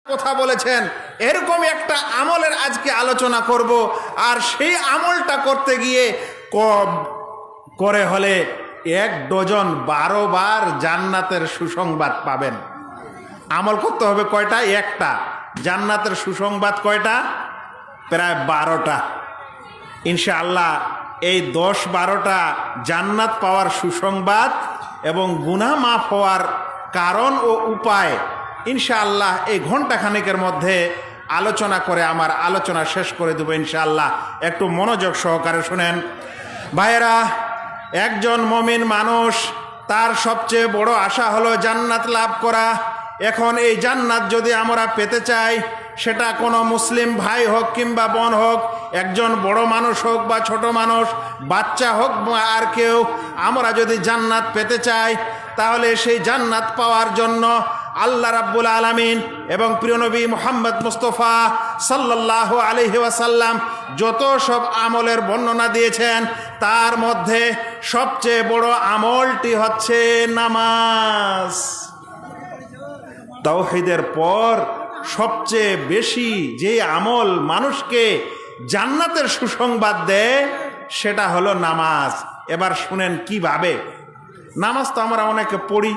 কথা বলেছেন। এরকম একটা আমলের আজকে আলোচনা করব, আর সেই আমলটা করতে গিয়ে করে হলে 1 ডজন 12 বার জান্নাতের সুসংবাদ পাবেন। আমল করতে হবে কয়টা? একটা। জান্নাতের সুসংবাদ কয়টা? প্রায় 12টা। ইনশাআল্লাহ এই 10-12টা জান্নাত পাওয়ার সুসংবাদ এবং গুনাহ মাফ হওয়ার কারণ ও উপায় ইনশাআল্লাহ এই ঘন্টাখানেকের মধ্যে আলোচনা করে আমার আলোচনা শেষ করে দেব ইনশাআল্লাহ। একটু মনোযোগ সহকারে শুনেন ভাইয়েরা। একজন মুমিন মানুষ, তার সবচেয়ে বড় আশা হলো জান্নাত লাভ করা। এখন এই জান্নাত যদি আমরা পেতে চাই, সেটা কোনো মুসলিম ভাই হোক কিংবা বোন হোক, একজন বড় মানুষ হোক বা ছোট মানুষ, বাচ্চা হোক বা আর কেউ, আমরা যদি জান্নাত পেতে চাই, তাহলে সেই জান্নাত পাওয়ার জন্য আল্লাহ রাব্বুল আলামিন এবং প্রিয় নবী মুহাম্মদ মুস্তাফা সাল্লাল্লাহু আলাইহি ওয়াসাল্লাম যত সব আমলের বর্ণনা দিয়েছেন, তার মধ্যে সবচেয়ে বড় আমলটি হচ্ছে নামাজ। তাওহীদের পর সবচেয়ে বেশি যে আমল মানুষকে জান্নাতের সুসংবাদ দেয়, সেটা হলো নামাজ। এবার শুনেন কিভাবে। নামাজ তো আমরা অনেকে পড়ি,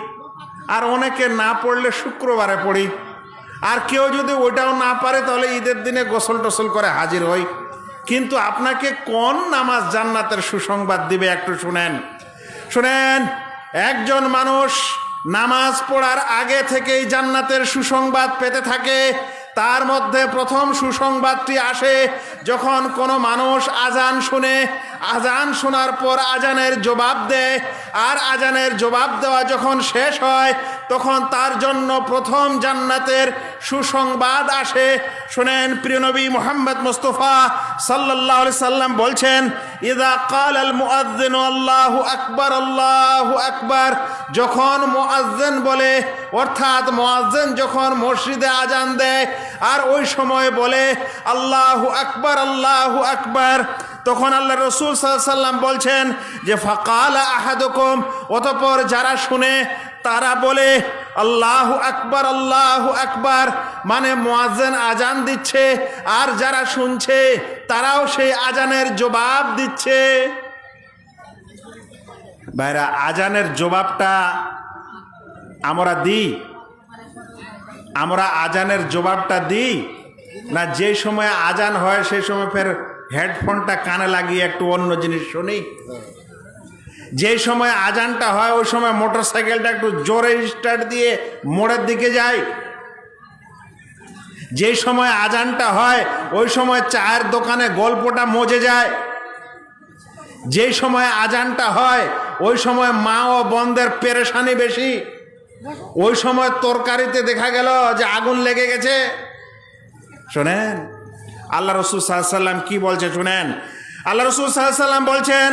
আর অনেকে না পড়লে শুক্রবারে পড়ি, আর কেউ যদি ওইটাও না পারে তাহলে ঈদের দিনে গোসল টোসল করে হাজির হই। কিন্তু আপনাকে কোন নামাজ জান্নাতের সুসংবাদ দিবে একটু শুনেন। শুনেন, একজন মানুষ নামাজ পড়ার আগে থেকেই জান্নাতের সুসংবাদ পেতে থাকে। তার মধ্যে প্রথম সুসংবাদটি আসে যখন কোনো মানুষ আজান শুনে, আজান শোনার পর আজানের জবাব দেয়, আর আজানের জবাব দেওয়া যখন শেষ হয়, তখন তার জন্য প্রথম জান্নাতের সুসংবাদ আসে। শুনেন, প্রিয় নবী মুহাম্মদ মুস্তাফা সাল্লাল্লাহু আলাইহি সাল্লাম বলছেন, ইযা ক্বালাল মুআজ্জিনু আল্লাহু আকবার আল্লাহু আকবার, যখন মুআজ্জিন বলে, অর্থাৎ মুআজ্জিন যখন মসজিদে আজান দেয় আর ওই সময় বলে আল্লাহু আকবার আল্লাহু আকবার, তখন আল্লাহ রাসূল সাল্লাল্লাহু আলাইহি সাল্লাম বলছেন যে ফাকালা আহাদুকুম, অতঃপর যারা শুনে তারা বলে আল্লাহু আকবার আল্লাহু আকবার, মানে মুয়াজ্জিন আজান দিচ্ছে আর যারা শুনছে তারাও সেই আজানের জবাব দিচ্ছে। ভাইরা, আজানের জবাবটা আমরা দিই? আমরা আজানের জবাবটা দিই না? যে সময় আজান হয় সেই সময় ফের হেডফোনটা কানে লাগিয়ে একটু অন্য জিনিস শুনি। যে সময় আজানটা হয় ওই সময় মোটরসাইকেলটা একটু জোরে স্টার্ট দিয়ে মোড়ের দিকে যায়। যে সময় আজানটা হয় ওই সময় চায়ের দোকানে গল্পটা মজে যায়। যে সময় আজানটা হয় ওই সময় মা ও বোনদের পেরেশানি বেশি। ওই সময় তরকারিতে দেখা গেল যে আগুন লেগে গেছে। শোনেন আল্লাহ রাসূল সাল্লাল্লাহু আলাইহি সাল্লাম কি বলছে শুনেন। আল্লাহ রাসূল সাল্লাল্লাহু আলাইহি সাল্লাম বলছেন,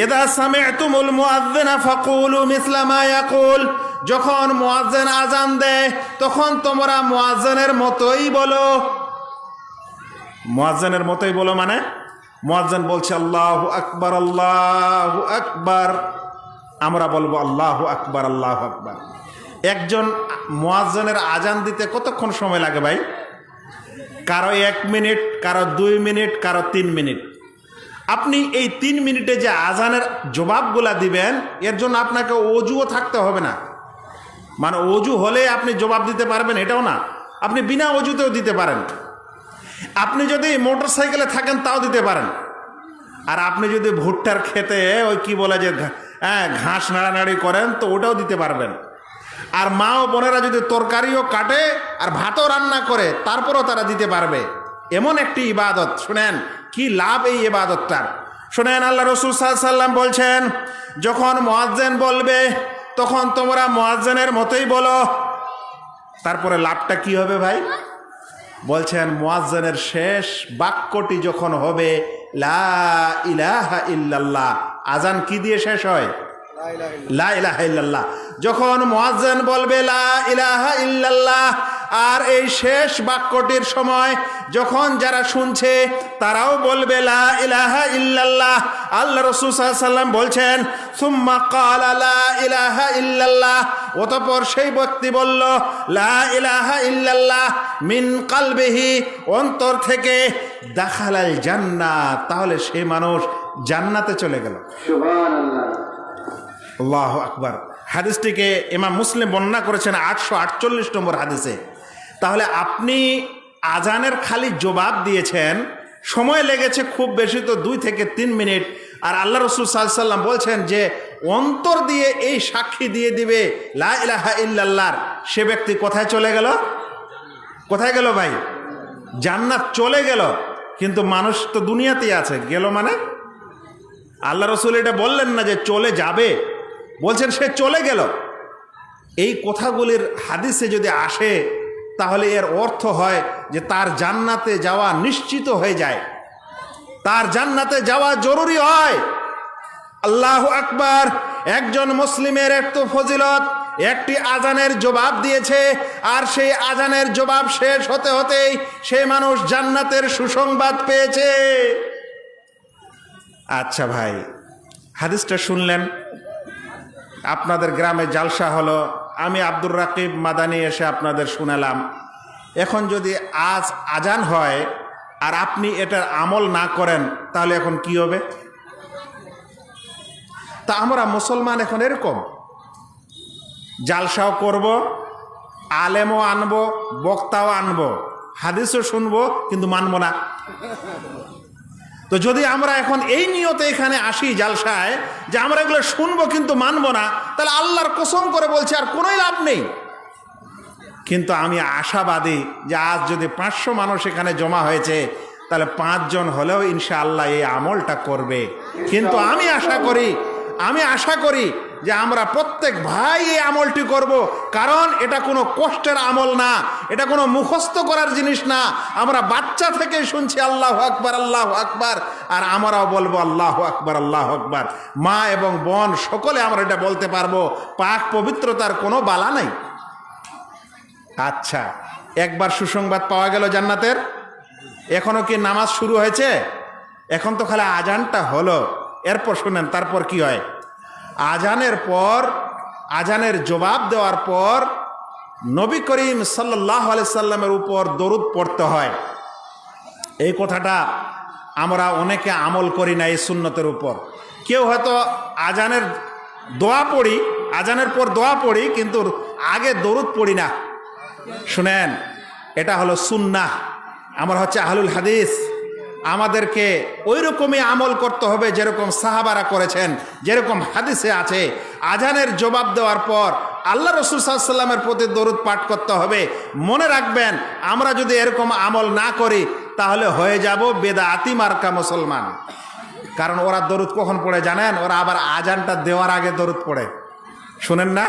ইযা সামি'তুমুল মুআজ্জিনা ফাকুলু মিসলা মা ইয়াকুল, যখন মুআজ্জিন আজান দেয় তখন তোমরা মুআজ্জিনের মতোই বলো। মুআজ্জিনের মতোই বলো মানে মুআজ্জিন বলছে আল্লাহু আকবার আল্লাহু আকবার, আমরা বলবো আল্লাহু আকবার আল্লাহু আকবার। একজন মুআজ্জিনের আজান দিতে কতক্ষণ সময় লাগে ভাই? কারো 1 মিনিট, কারো 2 মিনিট, কারো 3 মিনিট। আপনি এই 3 মিনিটে যে আজানের জবাবগুলা দিবেন, এর জন্য আপনাকে অজুও থাকতে হবে না। মানে অজু হলে আপনি জবাব দিতে পারবেন এটাও না, আপনি বিনা অজুতেও দিতে পারেন। আপনি যদি মোটর সাইকেলে থাকেন তাও দিতে পারেন। আর আপনি যদি ভুট্টার খেতে ওই কি বলে যে ঘাস নাড়ানাড়ি করেন তো ওটাও দিতে পারবেন। আর মা ও বোনেরা যদি তরকারিও কাটে আর ভাতও রান্না করে তারপরও তারা দিতে পারবে। এমন একটি ইবাদত। শুনেন কি লাভ এই ইবাদতটার। শুনেন, আল্লাহ রাসূল সাল্লাল্লাহু আলাইহি সাল্লাম বলছেন, যখন মুয়াজ্জিন বলবে তখন তোমরা মুয়াজ্জিনের মতোই বলো। তারপরে লাভটা কি হবে ভাই? বলছেন মুয়াজ্জিনের শেষ বাক্যটি যখন হবে লা ইলাহা ইল্লাল্লাহ, আজান কি দিয়ে শেষ হয়? লা ইলাহা ইল্লাল্লাহ। যখন মুয়াজ্জিন বলবে লা ইলাহা ইল্লাল্লাহ, আর এই শেষ বাক্যটির সময় যখন যারা শুনছে তারাও বলবে লা ইলাহা ইল্লাল্লাহ, আল্লাহ রাসূল সাল্লাল্লাহু আলাইহি সাল্লাম বলছেন সুম্মা ক্বালা লা ইলাহা ইল্লাল্লাহ, অতঃপর সেই ব্যক্তি বলল লা ইলাহা ইল্লাল্লাহ মিন কালবিহি, অন্তর থেকে, দাখালাল জান্নাত, তাহলে সেই মানুষ জান্নাতে চলে গেল। সুবহানাল্লাহ। আল্লাহু আকবার। হাদিসটিকে ইমাম মুসলিম বর্ণনা করেছেন 848 নম্বর হাদিসে। তাহলে আপনি আজানের খালি জবাব দিয়েছেন, সময় লেগেছে খুব বেশি তো 2 থেকে 3 মিনিট, আর আল্লাহ রসুল সাল্লাল্লাহু আলাইহি ওয়াসাল্লাম বলছেন যে অন্তর দিয়ে এই সাক্ষী দিয়ে দিবে লা ইলাহা ইল্লাল্লাহর, সে ব্যক্তি কোথায় চলে গেল? কোথায় গেল ভাই? জান্নাত চলে গেল। কিন্তু মানুষ তো দুনিয়াতেই আছে, গেল মানে? আল্লাহ রসুল এটা বললেন না যে চলে যাবে, বলছেন সে চলে গেল। এই কথাগুলির হাদিসে যদি আসে তাহলে এর অর্থ হয় যে তার জান্নাতে যাওয়া নিশ্চিত হয়ে যায়, তার জান্নাতে যাওয়া জরুরি হয়। আল্লাহু আকবার। একজন মুসলিমের একটু ফজিলত, একটি আজানের জবাব দিয়েছে, আর সেই আজানের জবাব শেষ হতে হতেই সেই মানুষ জান্নাতের সুসংবাদ পেয়েছে। আচ্ছা ভাই, হাদিসটা শুনলেন, আপনাদের গ্রামে জালসা হলো, আমি আব্দুর রাকিব মাদানী এসে আপনাদের শুনালাম। এখন যদি আজ আজান হয় আর আপনি এটার আমল না করেন তাহলে এখন কি হবে? তা আমরা মুসলমান এখন এরকম, জালসাও করব, আলেমও আনবো, বক্তাও আনবো, হাদিসও শুনবো, কিন্তু মানব না। তো যদি আমরা এখন এই নিয়তে এখানে আসি জালসায় যে আমরা এগুলো শুনবো কিন্তু মানবো না, তাহলে আল্লাহর কসম করে বলছি আর কোনোই লাভ নেই। কিন্তু আমি আশাবাদী যে আজ যদি 500 মানুষ এখানে জমা হয়েছে তাহলে 5 জন হলেও ইনশাআল্লাহ এই আমলটা করবে। কিন্তু আমি আশা করি যে আমরা প্রত্যেক ভাই এই আমলটি করব, কারণ এটা কোনো কষ্টের আমল না, এটা কোনো মুখস্থ করার জিনিস না। আমরা বাচ্চা থেকে শুনছি আল্লাহু আকবার আল্লাহু আকবার, আর আমরাও বলবো আল্লাহু আকবার আল্লাহু আকবার। মা এবং বোন সকলে আমরা এটা বলতে পারবো, পাক পবিত্রতার কোনো বালা নাই। আচ্ছা, একবার সুসংবাদ পাওয়া গেল জান্নাতের। এখনো কি নামাজ শুরু হয়েছে? এখন তো খালি আজানটা হলো। এরপর শুনেন তারপর কি হয়। আজানের পর, আজানের জবাব দেওয়ার পর নবী করিম সাল্লাল্লাহু আলাইহি সাল্লামের উপর দরুদ পড়তে হয়। এই কথাটা আমরা অনেকে আমল করি না এই সুন্নতের উপর। কেউ হয়তো আজানের দোয়া পড়ি, আজানের পর দোয়া পড়ি, কিন্তু আগে দরুদ পড়ি না। শুনেন, এটা হলো সুন্নাহ। আমরা হচ্ছে আহলুল হাদিস, আমাদেরকে ওই রকমই আমল করতে হবে যেরকম সাহাবারা করেছেন, যেরকম হাদিসে আছে। আজানের জবাব দেওয়ার পর আল্লাহ রসুল সাল্লাল্লাহু আলাইহি ওয়াসাল্লামের প্রতি দরুদ পাঠ করতে হবে। মনে রাখবেন, আমরা যদি এরকম আমল না করি তাহলে হয়ে যাব বেদাতি মার্কা মুসলমান। কারণ ওরা দরুদ কখন পড়ে জানেন? ওরা আবার আজানটা দেওয়ার আগে দরুদ পড়ে, শুনেন না?